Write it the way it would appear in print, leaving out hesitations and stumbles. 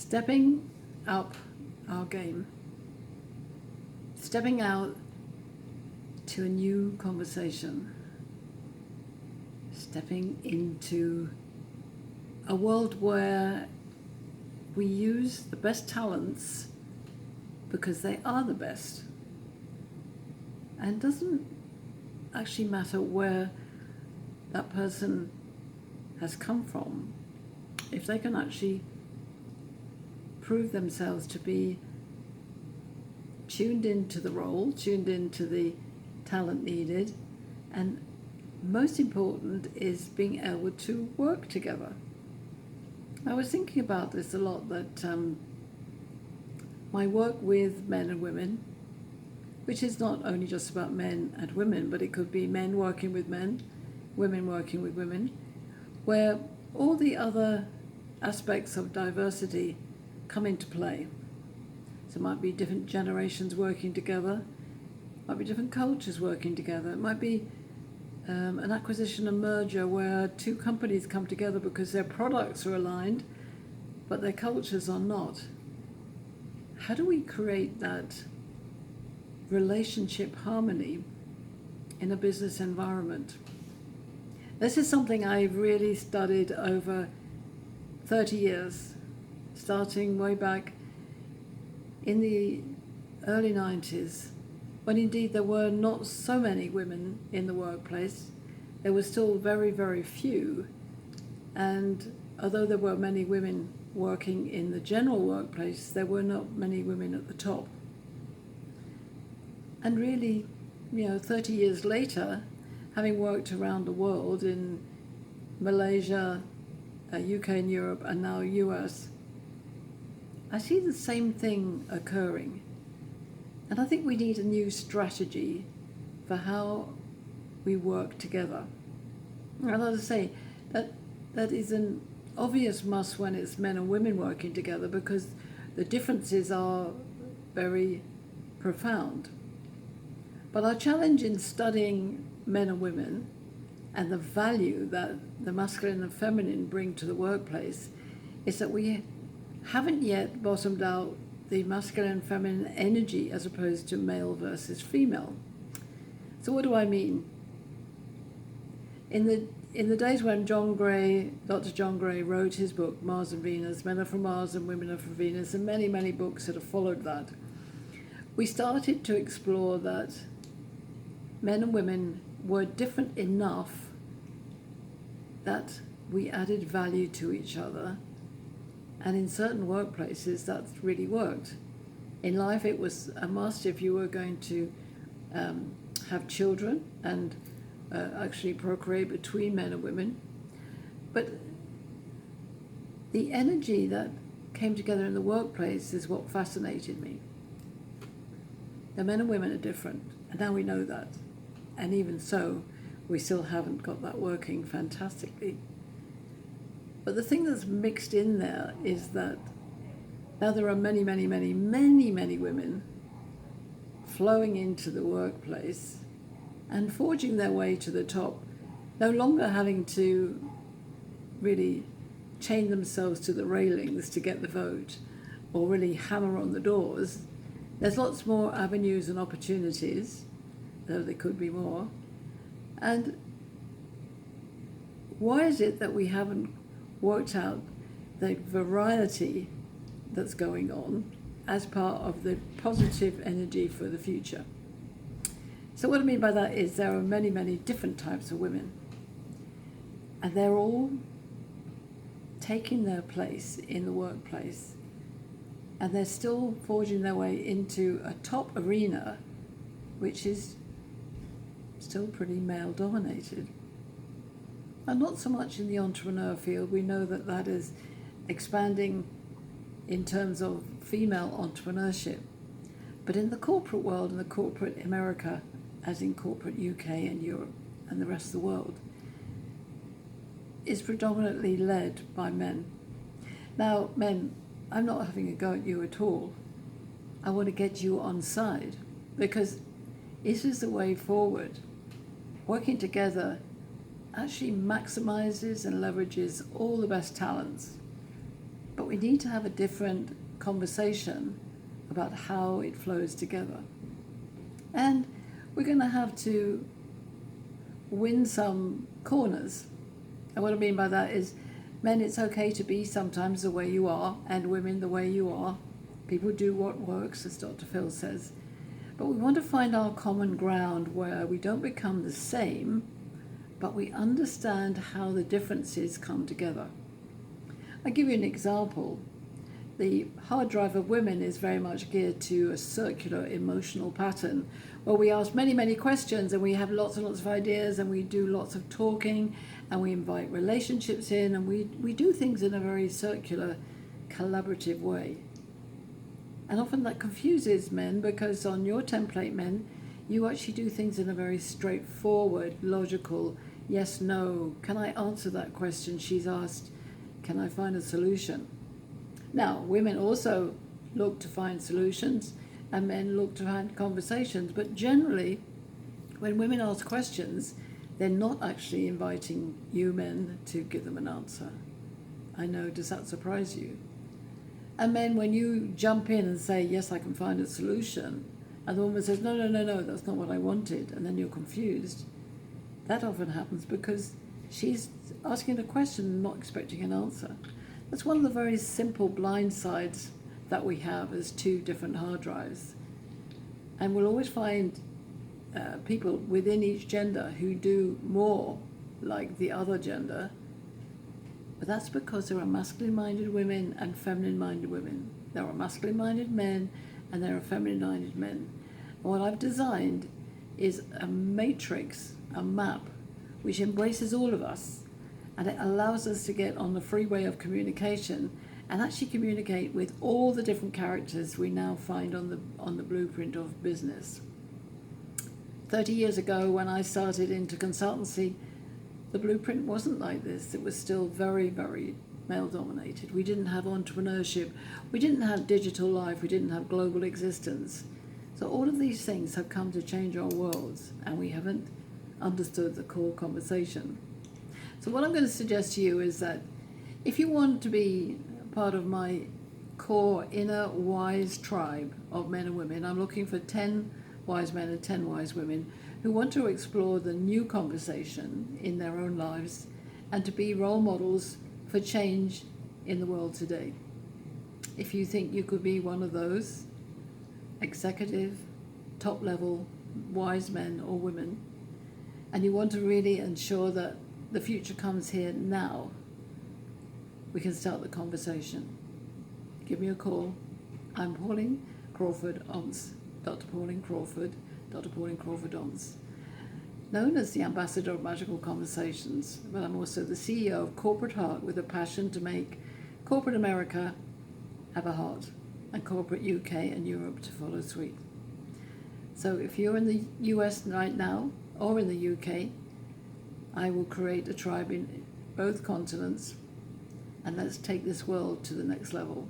stepping up our game, stepping out to a new conversation, stepping into a world where we use the best talents because they are the best. And it doesn't actually matter where that person has come from, if they can actually prove themselves to be tuned into the role, tuned into the talent needed, and most important is being able to work together. I was thinking about this a lot, that my work with men and women, which is not only just about men and women, but it could be men working with men, women working with women, where all the other aspects of diversity come into play. So it might be different generations working together, might be different cultures working together, it might be an acquisition and merger where two companies come together because their products are aligned, but their cultures are not. How do we create that relationship harmony in a business environment? This is something I've really studied over 30 years, starting way back in the early 90s, when indeed there were not so many women in the workplace. There were still very, very few. And although there were many women working in the general workplace, there were not many women at the top. And really, 30 years later, having worked around the world in Malaysia, UK and Europe, and now US, I see the same thing occurring. And I think we need a new strategy for how we work together. And as I say, that is an obvious must when it's men and women working together, because the differences are very profound. But our challenge in studying men and women and the value that the masculine and feminine bring to the workplace is that we haven't yet bottomed out the masculine and feminine energy as opposed to male versus female. So what do I mean? In the days when Dr. John Gray wrote his book, Mars and Venus, Men Are From Mars and Women Are From Venus, and many, many books that have followed that, we started to explore that men and women were different enough that we added value to each other. And in certain workplaces, that really worked. In life, it was a must if you were going to have children and actually procreate between men and women. But the energy that came together in the workplace is what fascinated me. The men and women are different, and now we know that. And even so, we still haven't got that working fantastically. But the thing that's mixed in there is that now there are many, many, many, many, many women flowing into the workplace and forging their way to the top, no longer having to really chain themselves to the railings to get the vote or really hammer on the doors. There's lots more avenues and opportunities, though there could be more. And why is it that we haven't worked out the variety that's going on as part of the positive energy for the future? So what I mean by that is there are many, many different types of women, and they're all taking their place in the workplace, and they're still forging their way into a top arena, which is still pretty male dominated. And not so much in the entrepreneur field. We know that that is expanding in terms of female entrepreneurship. But in the corporate world, in the corporate America, as in corporate UK and Europe and the rest of the world, is predominantly led by men. Now, men, I'm not having a go at you at all. I want to get you on side, because this is the way forward. Working together actually maximizes and leverages all the best talents. But we need to have a different conversation about how it flows together. And we're going to have to win some corners. And what I mean by that is, men, it's okay to be sometimes the way you are, and women the way you are. People do what works, as Dr. Phil says. But we want to find our common ground where we don't become the same, but we understand how the differences come together. I'll give you an example. The hard drive of women is very much geared to a circular emotional pattern where we ask many, many questions, and we have lots and lots of ideas, and we do lots of talking, and we invite relationships in, and we do things in a very circular, collaborative way. And often that confuses men, because on your template, men, you actually do things in a very straightforward, logical, yes, no, can I answer that question she's asked? Can I find a solution? Now, women also look to find solutions, and men look to find conversations, but generally, when women ask questions, they're not actually inviting you men to give them an answer. I know, does that surprise you? And men, when you jump in and say, yes, I can find a solution, and the woman says, no, that's not what I wanted, and then you're confused, that often happens because she's asking a question and not expecting an answer. That's one of the very simple blind sides that we have as two different hard drives. And we'll always find people within each gender who do more like the other gender, but that's because there are masculine-minded women and feminine-minded women. There are masculine-minded men and there are feminine-minded men. And what I've designed is a matrix, a map, which embraces all of us, and it allows us to get on the freeway of communication and actually communicate with all the different characters we now find on the blueprint of business. 30 years ago, when I started into consultancy, the blueprint wasn't like this. It was still very, very male-dominated. We didn't have entrepreneurship. We didn't have digital life. We didn't have global existence. So all of these things have come to change our worlds, and we haven't understood the core conversation. So what I'm going to suggest to you is that if you want to be part of my core inner wise tribe of men and women, I'm looking for 10 wise men and 10 wise women who want to explore the new conversation in their own lives and to be role models for change in the world today. If you think you could be one of those executive, top-level, wise men or women, and you want to really ensure that the future comes here now, we can start the conversation. Give me a call. I'm Pauline Crawford-Omps, Dr. Pauline Crawford, Dr. Pauline Crawford-Omps, known as the Ambassador of Magical Conversations, but I'm also the CEO of Corporate Heart, with a passion to make corporate America have a heart and corporate UK and Europe to follow suit. So if you're in the US right now or in the UK, I will create a tribe in both continents, and let's take this world to the next level.